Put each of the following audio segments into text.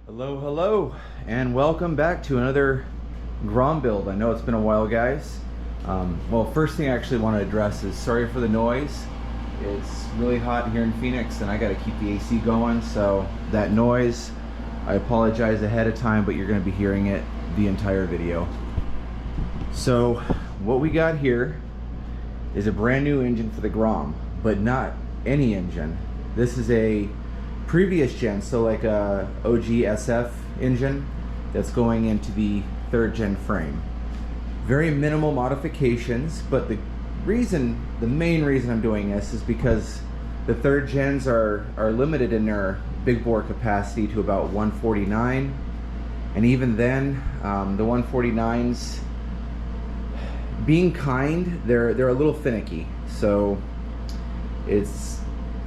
Hello, and welcome back to another Grom build. I know it's been a while, guys. Well, first thing I actually want to address is sorry for the noise. It's really hot here in Phoenix, and I got to keep the AC going, so that noise, I apologize ahead of time, but you're going to be hearing it the entire video. So, what we got here is a brand new engine for the Grom, but not any engine. This is a previous gen, so like a OG SF engine that's going into the 3rd gen frame. Very minimal modifications, but the main reason I'm doing this is because the 3rd gens are limited in their big bore capacity to about 149, and even then the 149s, being kind, they're a little finicky. So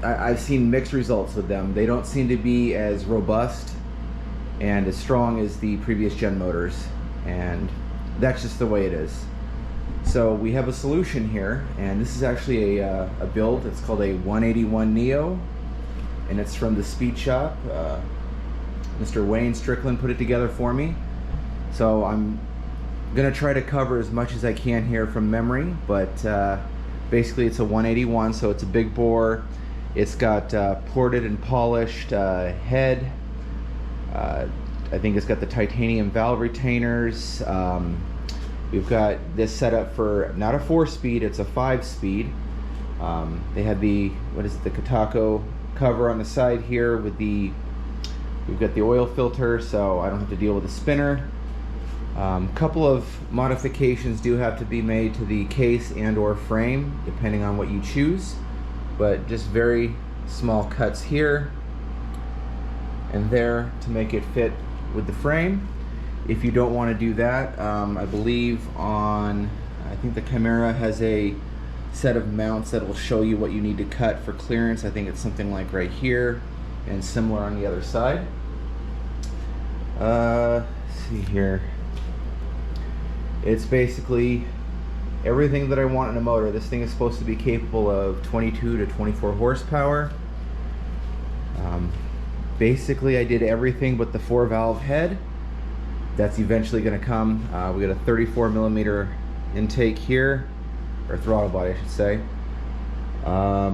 I've seen mixed results with them. They don't seem to be as robust and as strong as the previous gen motors, and that's just the way it is. So we have a solution here, and this is actually a build. It's called a 181 Neo, and it's from the Speed Shop. Mr. Wayne Strickland put it together for me. So I'm gonna try to cover as much as I can here from memory, but basically it's a 181, so it's a big bore. It's got ported and polished head. I think it's got the titanium valve retainers. We've got this set up for not a 4-speed, it's a 5-speed. They had the, what is it, the Katako cover on the side here with we've got the oil filter, so I don't have to deal with the spinner. Couple of modifications do have to be made to the case and or frame, depending on what you choose. But just very small cuts here and there to make it fit with the frame. If you don't want to do that, I believe I think the Chimera has a set of mounts that will show you what you need to cut for clearance. I think it's something like right here, and similar on the other side. Let's see here. It's basically everything that I want in a motor. This thing is supposed to be capable of 22 to 24 horsepower. Basically, I did everything but the 4-valve head. That's eventually going to come. We got a 34 millimeter intake here, or throttle body, I should say. I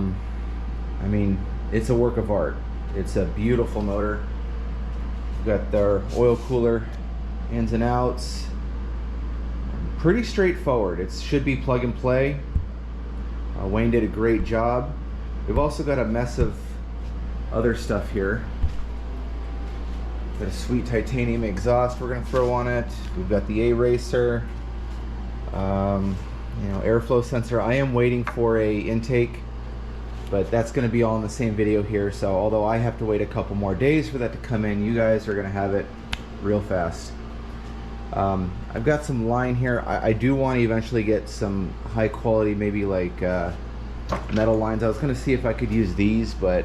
mean, it's a work of art. It's a beautiful motor. We've got their oil cooler ins and outs. Pretty straightforward. It should be plug and play. Wayne did a great job. We've also got a mess of other stuff here. Got a sweet titanium exhaust we're going to throw on it. We've got the A-Racer, airflow sensor. I am waiting for a intake, but that's going to be all in the same video here. So although I have to wait a couple more days for that to come in, you guys are going to have it real fast. I've got some line here. I do want to eventually get some high quality, maybe like metal lines. I was going to see if I could use these, but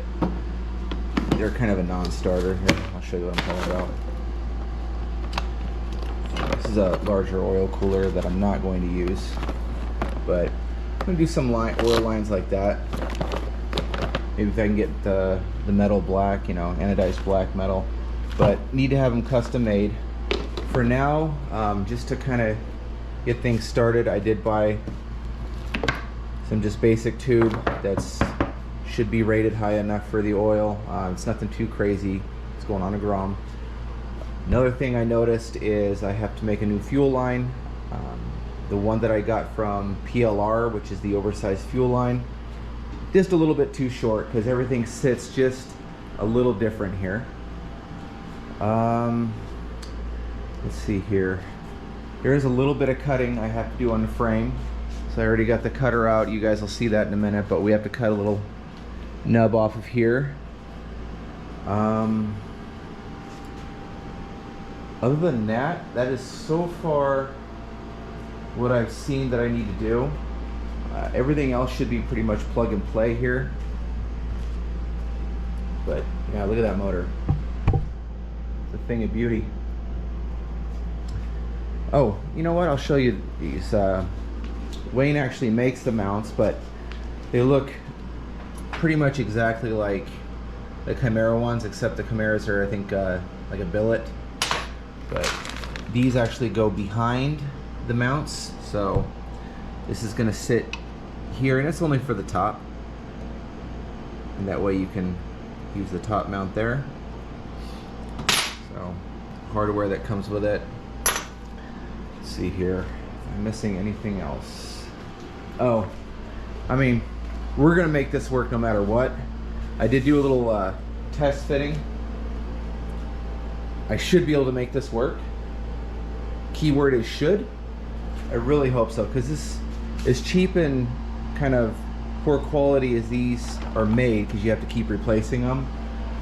they're kind of a non-starter. Here, I'll show you what I'm talking about. This is a larger oil cooler that I'm not going to use, but I'm going to do some oil lines like that. Maybe if I can get the metal black, anodized black metal, but need to have them custom made. For now, just to kind of get things started, I did buy some just basic tube that's should be rated high enough for the oil. It's nothing too crazy. It's going on a Grom. Another thing I noticed is I have to make a new fuel line. The one that I got from PLR, which is the oversized fuel line, just a little bit too short because everything sits just a little different here. Let's see here. There is a little bit of cutting I have to do on the frame. So I already got the cutter out. You guys will see that in a minute, but we have to cut a little nub off of here. Other than that, that is so far what I've seen that I need to do. Everything else should be pretty much plug and play here. But yeah, look at that motor. It's a thing of beauty. Oh, you know what? I'll show you these. Wayne actually makes the mounts, but they look pretty much exactly like the Chimera ones, except the Chimeras are, I think, like a billet. But these actually go behind the mounts, so this is going to sit here, and it's only for the top. And that way you can use the top mount there. So, hardware that comes with it. Let's see here, if I'm missing anything else. Oh, I mean, we're gonna make this work no matter what. I did do a little test fitting. I should be able to make this work. Keyword is should. I really hope so, because this is cheap and kind of poor quality as these are made, because you have to keep replacing them.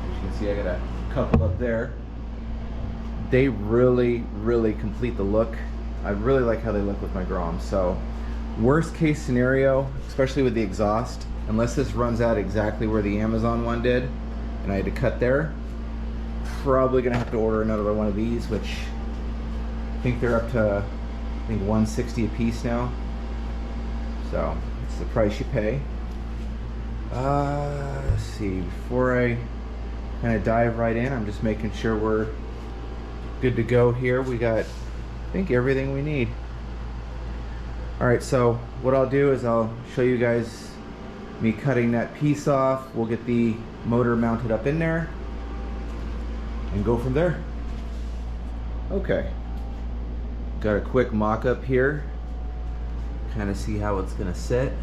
As you can see, I got a couple up there. They really, really complete the look. I really like how they look with my Grom. So, worst case scenario, especially with the exhaust, unless this runs out exactly where the Amazon one did, and I had to cut there, probably gonna have to order another one of these, which I think they're up to, I think, $160 a piece now. So it's the price you pay. Let's see, before I kind of dive right in, I'm just making sure we're good to go here. We got, I think, everything we need. Alright, so what I'll do is I'll show you guys me cutting that piece off. We'll get the motor mounted up in there and go from there. Okay, got a quick mock-up here, kind of see how it's gonna sit.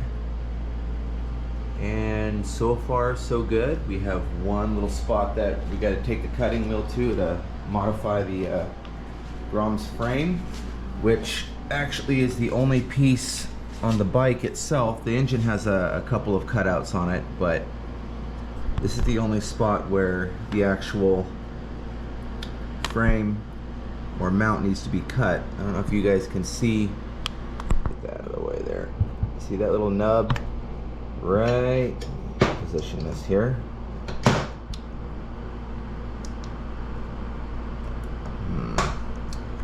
And so far so good. We have one little spot that we got to take the cutting wheel to modify the Grom's frame, which actually is the only piece on the bike itself. The engine has a couple of cutouts on it, but this is the only spot where the actual frame or mount needs to be cut. I don't know if you guys can see, get that out of the way there. See that little nub? Right, position this here.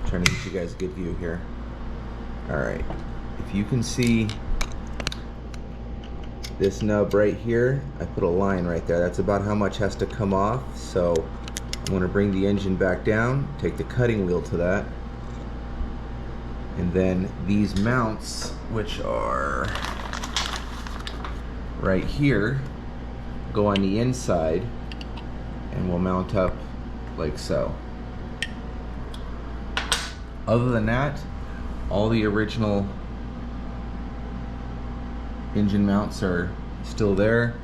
Trying to get you guys a good view here. Alright, if you can see this nub right here, I put a line right there. That's about how much has to come off. So I'm going to bring the engine back down, take the cutting wheel to that, and then these mounts, which are right here, go on the inside and will mount up like so. Other than that, all the original engine mounts are still there.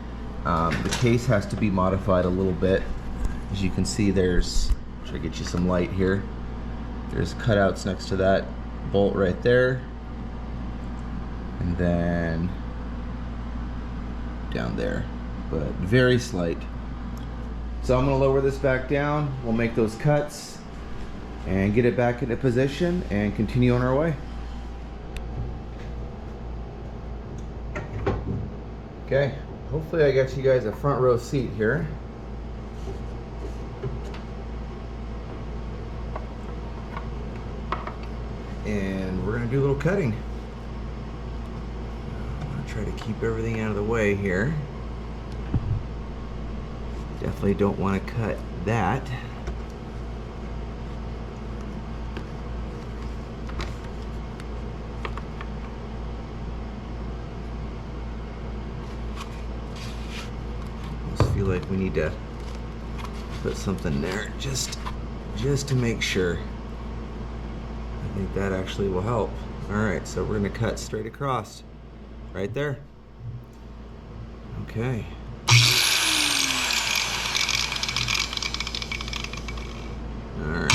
The case has to be modified a little bit. As you can see, there's, try to get you some light here, there's cutouts next to that bolt right there, and then down there, but very slight. So I'm going to lower this back down, we'll make those cuts and get it back into position and continue on our way. Okay, hopefully I got you guys a front row seat here. And we're going to do a little cutting. Try to keep everything out of the way here. Definitely don't want to cut that. I just feel like we need to put something there just to make sure. I think that actually will help. Alright, so we're going to cut straight across. Right there. Okay. All right.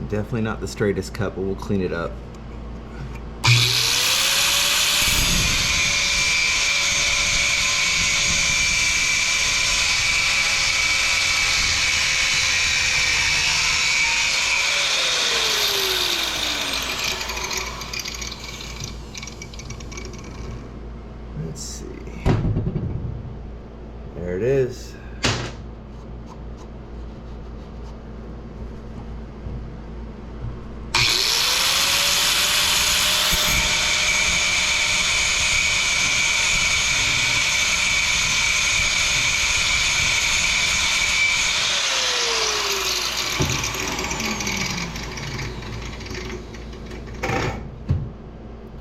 Definitely not the straightest cut, but we'll clean it up. Let's see. There it is.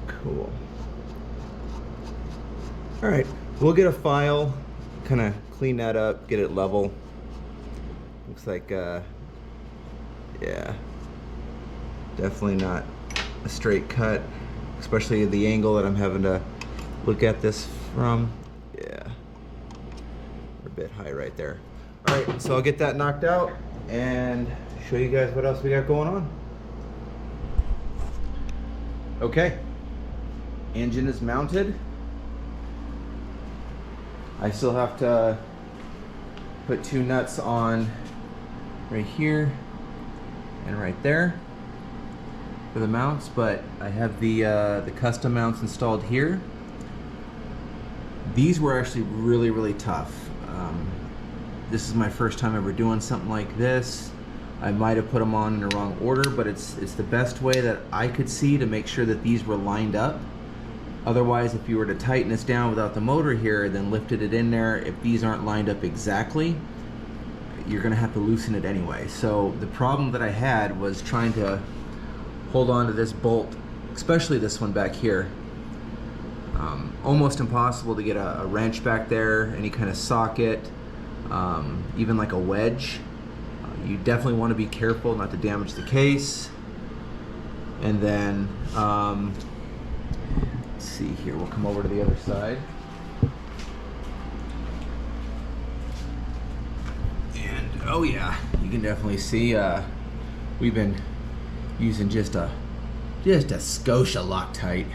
Cool. All right, we'll get a file, kind of clean that up, get it level. Looks like, yeah, definitely not a straight cut, especially the angle that I'm having to look at this from. Yeah, we're a bit high right there. All right, so I'll get that knocked out and show you guys what else we got going on. Okay, engine is mounted. I still have to put 2 nuts on right here and right there for the mounts, but I have the custom mounts installed here. These were actually really tough. This is my first time ever doing something like this. I might have put them on in the wrong order, but it's the best way that I could see to make sure that these were lined up. Otherwise, if you were to tighten this down without the motor here, then lifted it in there, if these aren't lined up exactly, you're gonna have to loosen it anyway. So the problem that I had was trying to hold on to this bolt, especially this one back here. Almost impossible to get a wrench back there, any kind of socket, even like a wedge. You definitely want to be careful not to damage the case. And then, let's see here, we'll come over to the other side. And oh yeah, you can definitely see we've been using just a Scotia Loctite,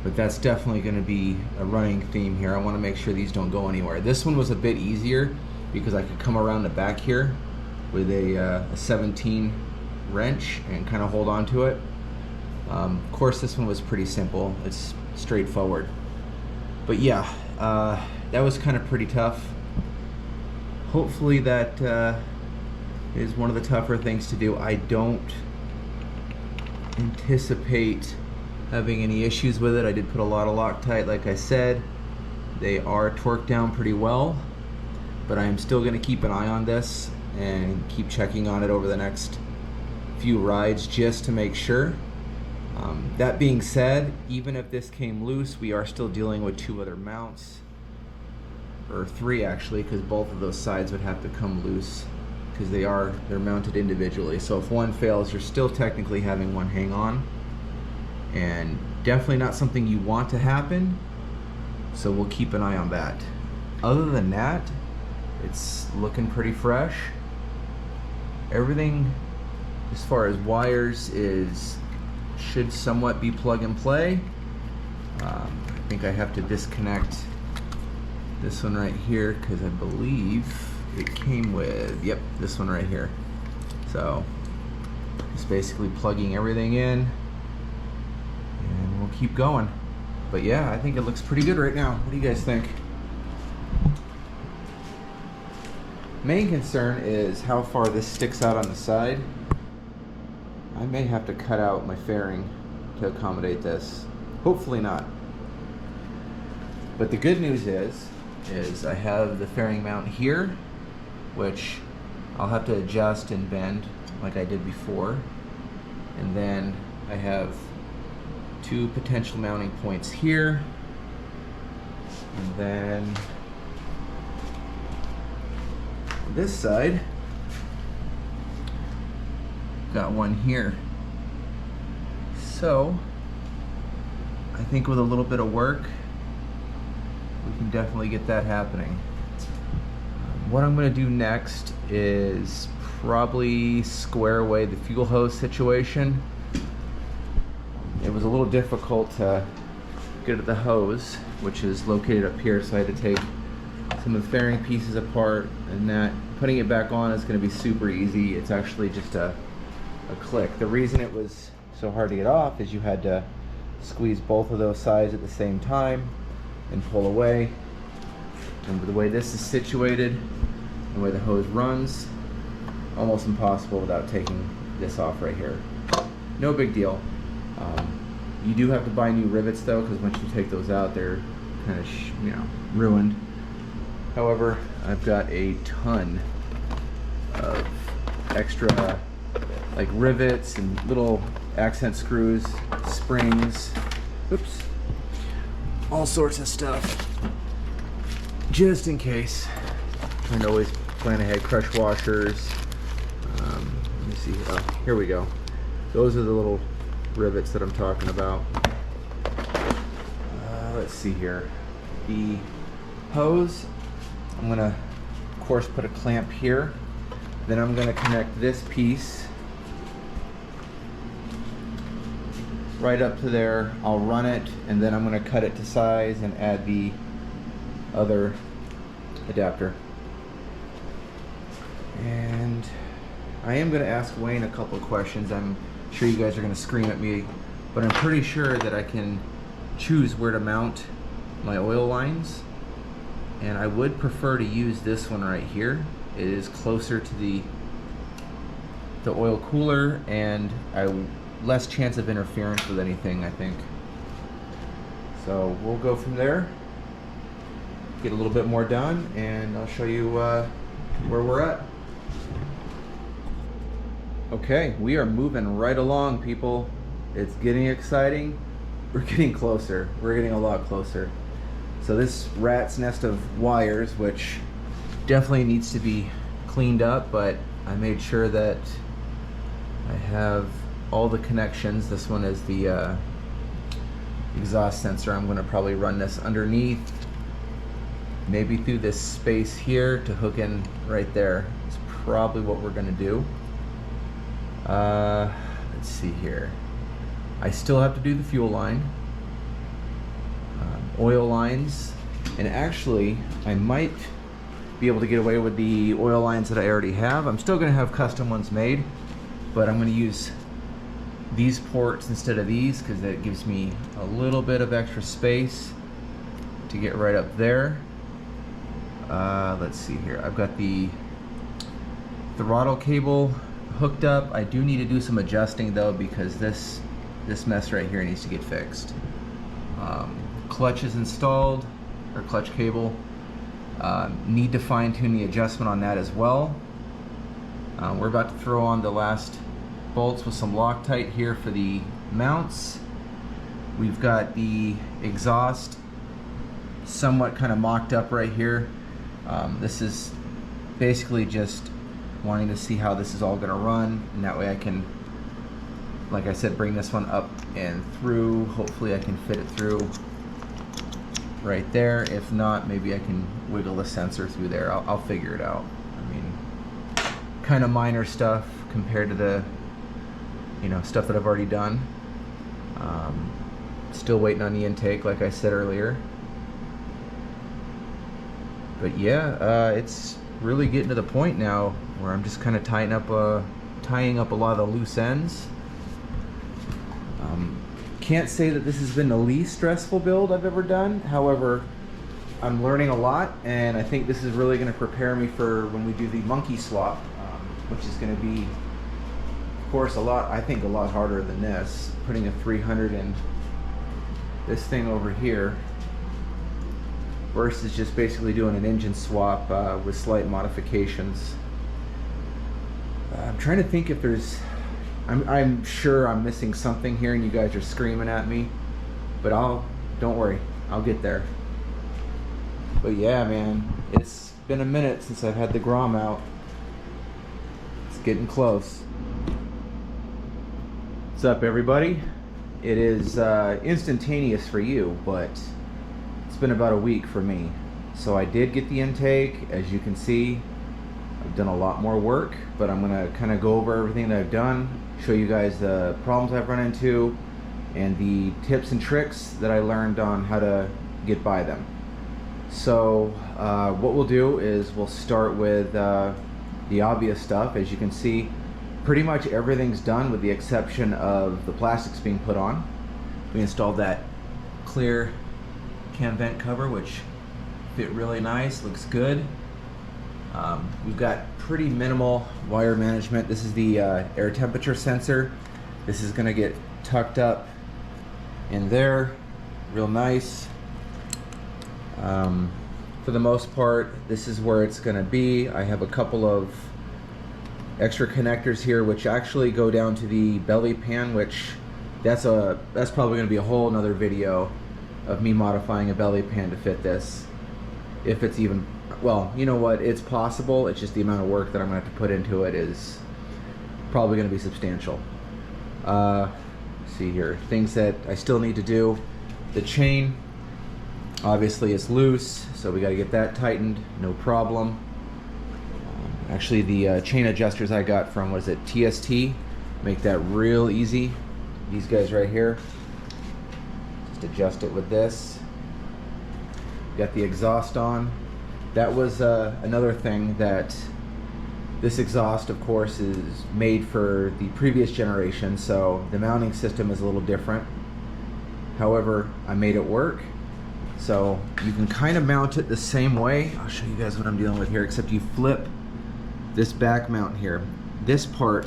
but that's definitely going to be a running theme here. I want to make sure these don't go anywhere. This one was a bit easier because I could come around the back here with a 17 wrench and kind of hold on to it. Of course, this one was pretty simple. It's straightforward. But yeah, that was kind of pretty tough. Hopefully that is one of the tougher things to do. I don't anticipate having any issues with it. I did put a lot of Loctite, like I said. They are torqued down pretty well, but I am still going to keep an eye on this and keep checking on it over the next few rides just to make sure. That being said, even if this came loose, we are still dealing with 2 other mounts, or 3 actually, because both of those sides would have to come loose because they're mounted individually. So if one fails, you're still technically having one hang on, and definitely not something you want to happen. So we'll keep an eye on that. Other than that, it's looking pretty fresh. Everything as far as wires should somewhat be plug and play. I think I have to disconnect this one right here because I believe it came with, yep, this one right here. So just basically plugging everything in and we'll keep going. But yeah, I think it looks pretty good right now. What do you guys think? Main concern is how far this sticks out on the side. I may have to cut out my fairing to accommodate this. Hopefully not. But the good news is I have the fairing mount here, which I'll have to adjust and bend like I did before. And then I have 2 potential mounting points here. And then this side, got one here. So I think with a little bit of work, we can definitely get that happening. What I'm going to do next is probably square away the fuel hose situation. It was a little difficult to get at the hose, which is located up here, so I had to take some of the fairing pieces apart, and that putting it back on is going to be super easy. It's actually just a click. The reason it was so hard to get off is you had to squeeze both of those sides at the same time, and pull away. And the way this is situated, the way the hose runs, almost impossible without taking this off right here. No big deal. You do have to buy new rivets though, because once you take those out, they're kind of ruined. However, I've got a ton of extra like rivets and little accent screws, springs, oops, all sorts of stuff, just in case. Trying to always plan ahead. Crush washers. Let me see. Oh, here we go. Those are the little rivets that I'm talking about. Let's see here. The hose, I'm gonna, of course, put a clamp here. Then I'm gonna connect this piece right up to there. I'll run it, and then I'm gonna cut it to size and add the other adapter. And I am gonna ask Wayne a couple of questions. I'm sure you guys are gonna scream at me, but I'm pretty sure that I can choose where to mount my oil lines, and I would prefer to use this one right here. It is closer to the oil cooler, and less chance of interference with anything, I think. So we'll go from there, get a little bit more done, and I'll show you where we're at. Okay, we are moving right along, people. It's getting exciting. We're getting closer. We're getting a lot closer. So this rat's nest of wires, which definitely needs to be cleaned up, but I made sure that I have all the connections. This one is the exhaust sensor. I'm gonna probably run this underneath, maybe through this space here to hook in right there. It's probably what we're gonna do. Let's see here. I still have to do the fuel line, oil lines, and actually I might be able to get away with the oil lines that I already have. I'm still gonna have custom ones made, but I'm gonna use these ports instead of these because that gives me a little bit of extra space to get right up there. Let's see here. I've got the throttle cable hooked up. I do need to do some adjusting though, because this mess right here needs to get fixed. Clutch is installed, or clutch cable. Need to fine tune the adjustment on that as well. We're about to throw on the last bolts with some Loctite here for the mounts. We've got the exhaust somewhat kind of mocked up right here. This is basically just wanting to see how this is all gonna run, and that way I can, like I said, bring this one up and through. Hopefully I can fit it through right there. If not, maybe I can wiggle the sensor through there. I'll figure it out. I mean, kind of minor stuff compared to the stuff that I've already done. Still waiting on the intake, like I said earlier. But yeah, it's really getting to the point now where I'm just kind of tying up a lot of the loose ends. Can't say that this has been the least stressful build I've ever done. However, I'm learning a lot, and I think this is really going to prepare me for when we do the monkey swap, which is going to be, of course, a lot harder than this. Putting a 300 in this thing over here versus just basically doing an engine swap with slight modifications. I'm trying to think if there's, I'm sure I'm missing something here and you guys are screaming at me, but don't worry, I'll get there. But yeah, man, it's been a minute since I've had the Grom out. It's getting close. What's up, everybody? It is instantaneous for you, but it's been about a week for me. So I did get the intake. As you can see, I've done a lot more work, but I'm gonna kind of go over everything that I've done, show you guys the problems I've run into and the tips and tricks that I learned on how to get by them. So what we'll do is we'll start with the obvious stuff. As you can see, pretty much everything's done with the exception of the plastics being put on. We installed that clear can vent cover, which fit really nice, looks good. We've got pretty minimal wire management. This is the air temperature sensor. This is gonna get tucked up in there, real nice. For the most part, this is where it's gonna be. I have a couple of extra connectors here, which actually go down to the belly pan, which that's probably gonna be a whole nother video of me modifying a belly pan to fit this. If it's even, well, you know what, it's possible. It's just the amount of work that I'm gonna have to put into it is probably gonna be substantial. Let's see here, things that I still need to do. The chain, obviously it's loose, so we gotta get that tightened, no problem. Actually, the chain adjusters I got from, what is it, TST, make that real easy. These guys right here, just adjust it with this. Got the exhaust on. That was another thing, that this exhaust, of course, is made for the previous generation, so the mounting system is a little different. However, I made it work. So you can kind of mount it the same way. I'll show you guys what I'm dealing with here, except you flip this back mount here. This part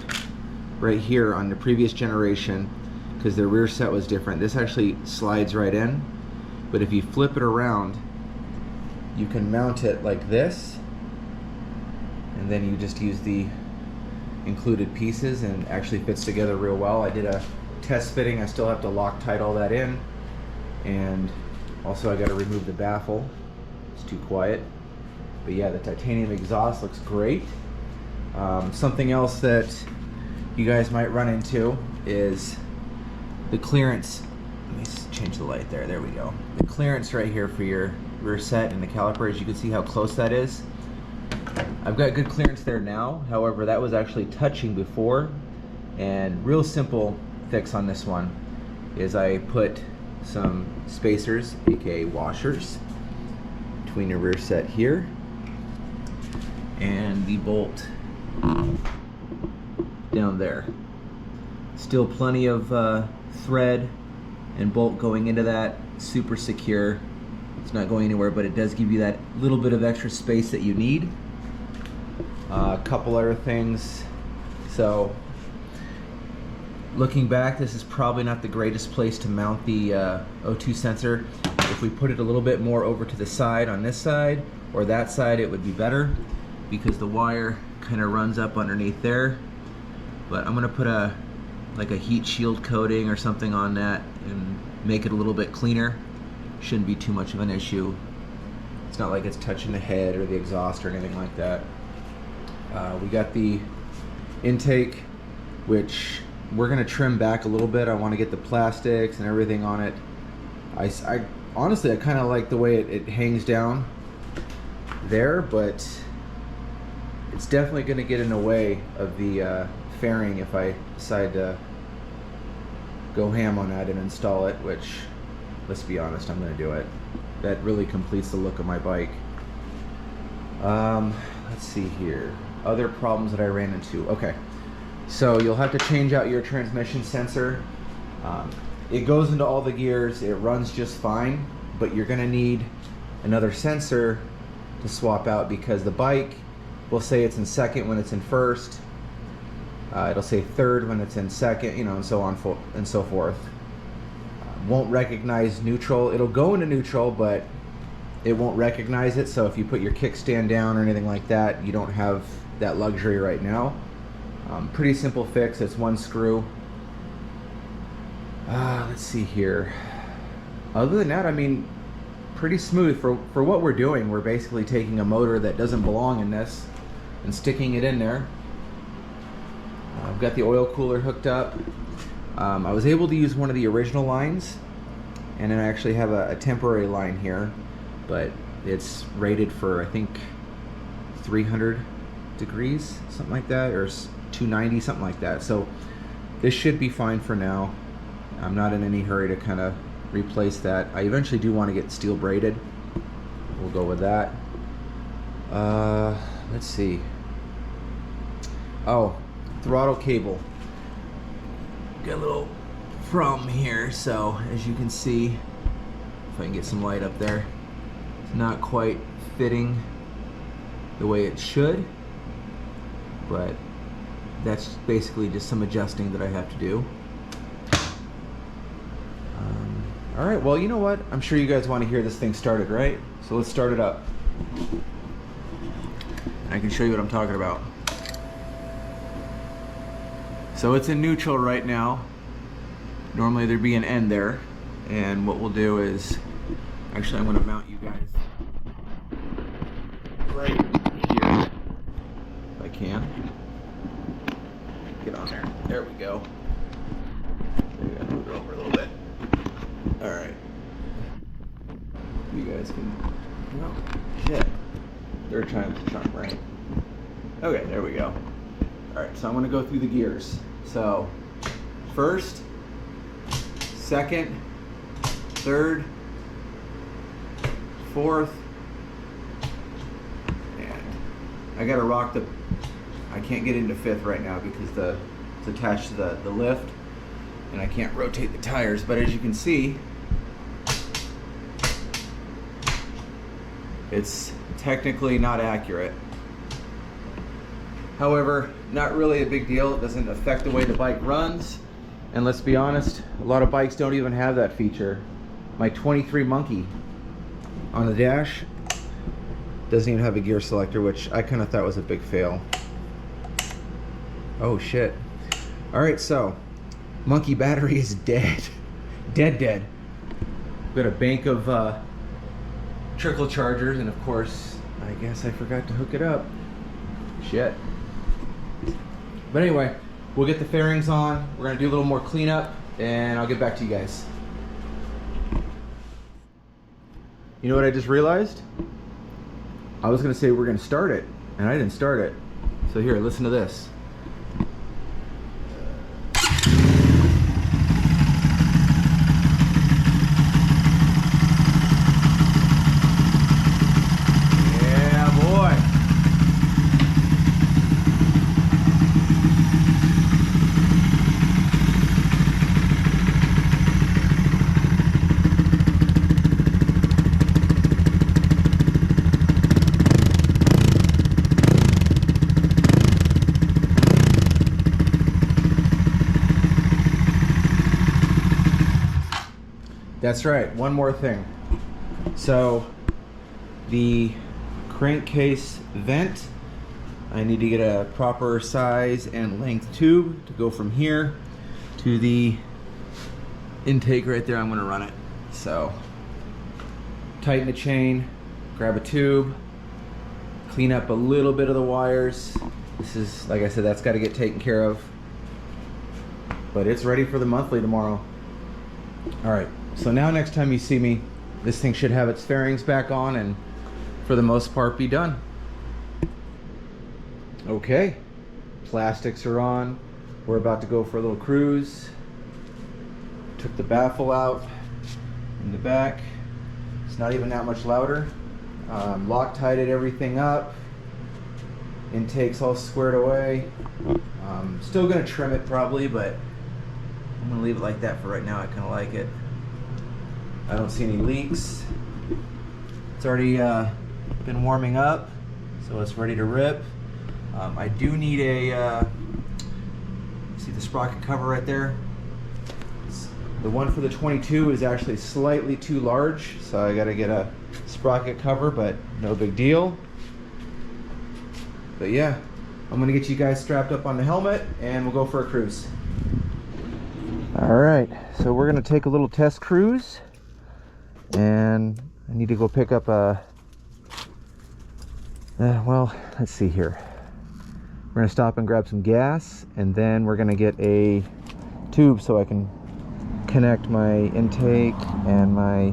right here on the previous generation, because the rear set was different, this actually slides right in. But if you flip it around, you can mount it like this, and then you just use the included pieces, and it actually fits together real well. I did a test fitting. I still have to Loctite all that in, and also I got to remove the baffle. It's too quiet. But yeah, the titanium exhaust looks great. Something else that you guys might run into is the clearance. Let me change the light there. There we go. The clearance right here for your rear set and the caliper, as you can see how close that is. I've got good clearance there now. However, that was actually touching before. And real simple fix on this one is I put some spacers, aka washers, between your rear set here and the bolt down there. Still plenty of thread and bolt going into that, super secure. It's not going anywhere, but it does give you that little bit of extra space that you need. A couple other things. So looking back, this is probably not the greatest place to mount the O2 sensor. If we put it a little bit more over to the side on this side or that side, it would be better, because the wire kind of runs up underneath there. But I'm gonna put like a heat shield coating or something on that and make it a little bit cleaner. Shouldn't be too much of an issue. It's not like it's touching the head or the exhaust or anything like that. We got the intake, which we're gonna trim back a little bit. I want to get the plastics and everything on it. I honestly, I kind of like the way it hangs down there, but it's definitely gonna get in the way of the fairing if I decide to go ham on that and install it, which, let's be honest, I'm gonna do it. That really completes the look of my bike. Let's see here. Other problems that I ran into. Okay. So you'll have to change out your transmission sensor. It goes into all the gears, it runs just fine, but you're gonna need another sensor to swap out, because the bike will say it's in second when it's in first. It'll say third when it's in second, you know, and so on and so forth. Won't recognize neutral. It'll go into neutral, but it won't recognize it. So if you put your kickstand down or anything like that, you don't have that luxury right now. Pretty simple fix. It's one screw. Let's see here. Other than that, I mean, pretty smooth for what we're doing. We're basically taking a motor that doesn't belong in this and sticking it in there. I've got the oil cooler hooked up. I was able to use one of the original lines, and then I actually have a temporary line here, but it's rated for, I think, 300 degrees, something like that, or 290, something like that. So this should be fine for now. I'm not in any hurry to kind of replace that. I eventually do want to get steel braided. We'll go with that. Let's see. Oh, throttle cable. Got a little from here, so as you can see, If I can get some light up there. It's not quite fitting the way it should, but that's basically just some adjusting that I have to do. All right, well, you know what? I'm sure you guys want to hear this thing started, right? So let's start it up. I can show you what I'm talking about. So it's in neutral right now. Normally there'd be an end there. And what we'll do is, actually I'm going to mount you guys right here, if I can. Get on there. There we go. Maybe I move it over a little bit. All right. You guys can. Oh, shit. Third time's a charm, right? Okay, there we go. All right, so I'm going to go through the gears. So, first, second, third, fourth, and I got to rock the. I can't get into fifth right now because it's attached to the lift, and I can't rotate the tires. But as you can see, it's technically not accurate. However, not really a big deal. It doesn't affect the way the bike runs. And let's be honest, a lot of bikes don't even have that feature. My 23 Monkey on the dash doesn't even have a gear selector, which I kind of thought was a big fail. Oh shit. Alright, so Monkey battery is dead. Dead. Got a bank of trickle chargers, and of course, I guess I forgot to hook it up. Shit. But anyway, we'll get the fairings on. We're gonna do a little more cleanup, and I'll get back to you guys. You know what I just realized? I was gonna say we're gonna start it, and I didn't start it. So here, listen to this. That's right, one more thing. So the crankcase vent, I need to get a proper size and length tube to go from here to the intake right there. I'm gonna run it. So tighten the chain, grab a tube, clean up a little bit of the wires. This is, like I said, that's gotta get taken care of. But it's ready for the monthly tomorrow. All right. So now next time you see me, this thing should have its fairings back on and for the most part be done. Okay, plastics are on. We're about to go for a little cruise. Took the baffle out in the back. It's not even that much louder. Loctited everything up. Intake's all squared away. Still gonna trim it probably, but I'm gonna leave it like that for right now. I kinda like it. I don't see any leaks. It's already been warming up, so it's ready to rip. I do need a, see the sprocket cover right there? The one for the 22 is actually slightly too large, so I gotta get a sprocket cover, but no big deal. But yeah, I'm gonna get you guys strapped up on the helmet and we'll go for a cruise. All right, so we're gonna take a little test cruise. And I need to go pick up a, well, let's see here. We're gonna stop and grab some gas, and then we're gonna get a tube so I can connect my intake and my,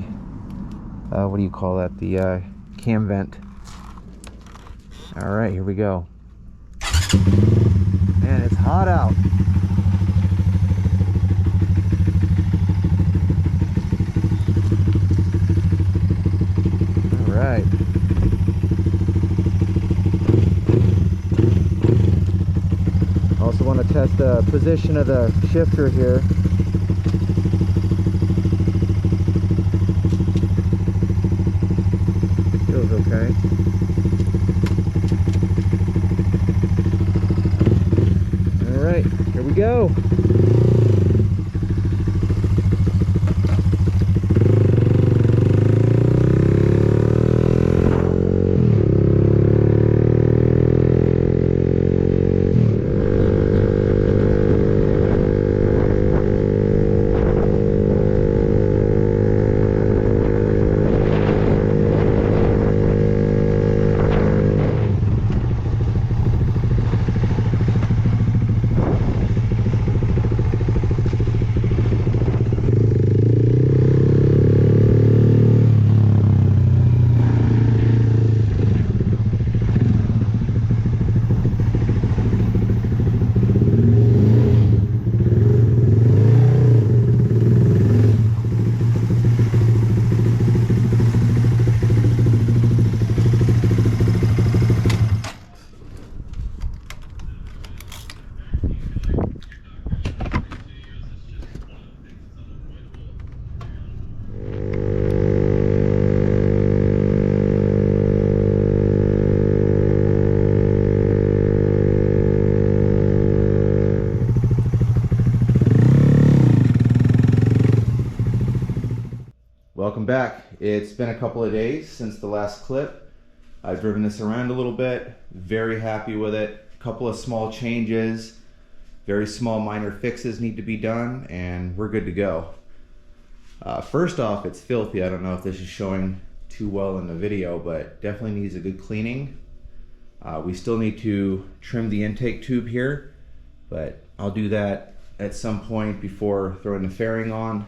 what do you call that? The cam vent. All right, here we go. Man, it's hot out. Right. Also want to test the position of the shifter here. it. All right, here we go. Welcome back. It's been a couple of days since the last clip. I've driven this around a little bit, very happy with it. A couple of small changes, very small minor fixes need to be done, and we're good to go. First off, it's filthy. I don't know if this is showing too well in the video, but definitely needs a good cleaning. We still need to trim the intake tube here, but I'll do that at some point before throwing the fairing on.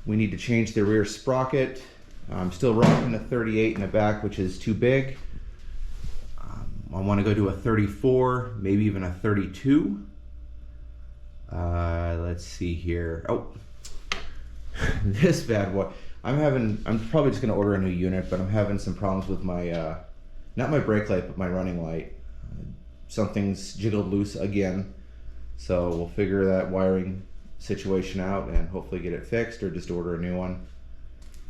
We need to change the rear sprocket. I'm still rocking the 38 in the back, which is too big. I want to go to a 34, maybe even a 32. Let's see here. Oh, this bad boy. I'm probably just going to order a new unit, but I'm having some problems with my, not my brake light, but my running light. Something's jiggled loose again. So we'll figure that wiring situation out and hopefully get it fixed, or just order a new one.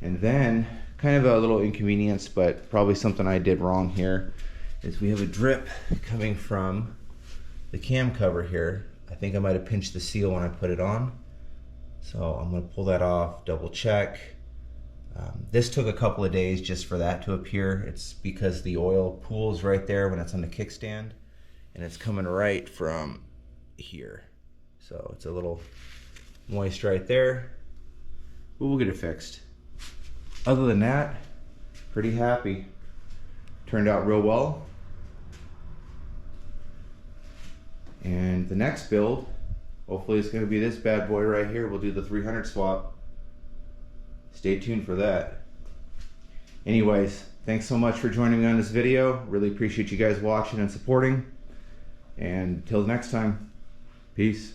And then, kind of a little inconvenience, but probably something I did wrong here, is we have a drip coming from the cam cover here. I think I might have pinched the seal when I put it on. So I'm going to pull that off, double check. This took a couple of days just for that to appear. It's because the oil pools right there when it's on the kickstand, and it's coming right from here. So it's a little moist right there, but we'll get it fixed. Other than that, pretty happy. Turned out real well. And the next build, hopefully it's going to be this bad boy right here. We'll do the 300 swap. Stay tuned for that. Anyways, thanks so much for joining me on this video. Really appreciate you guys watching and supporting. And till next time, peace.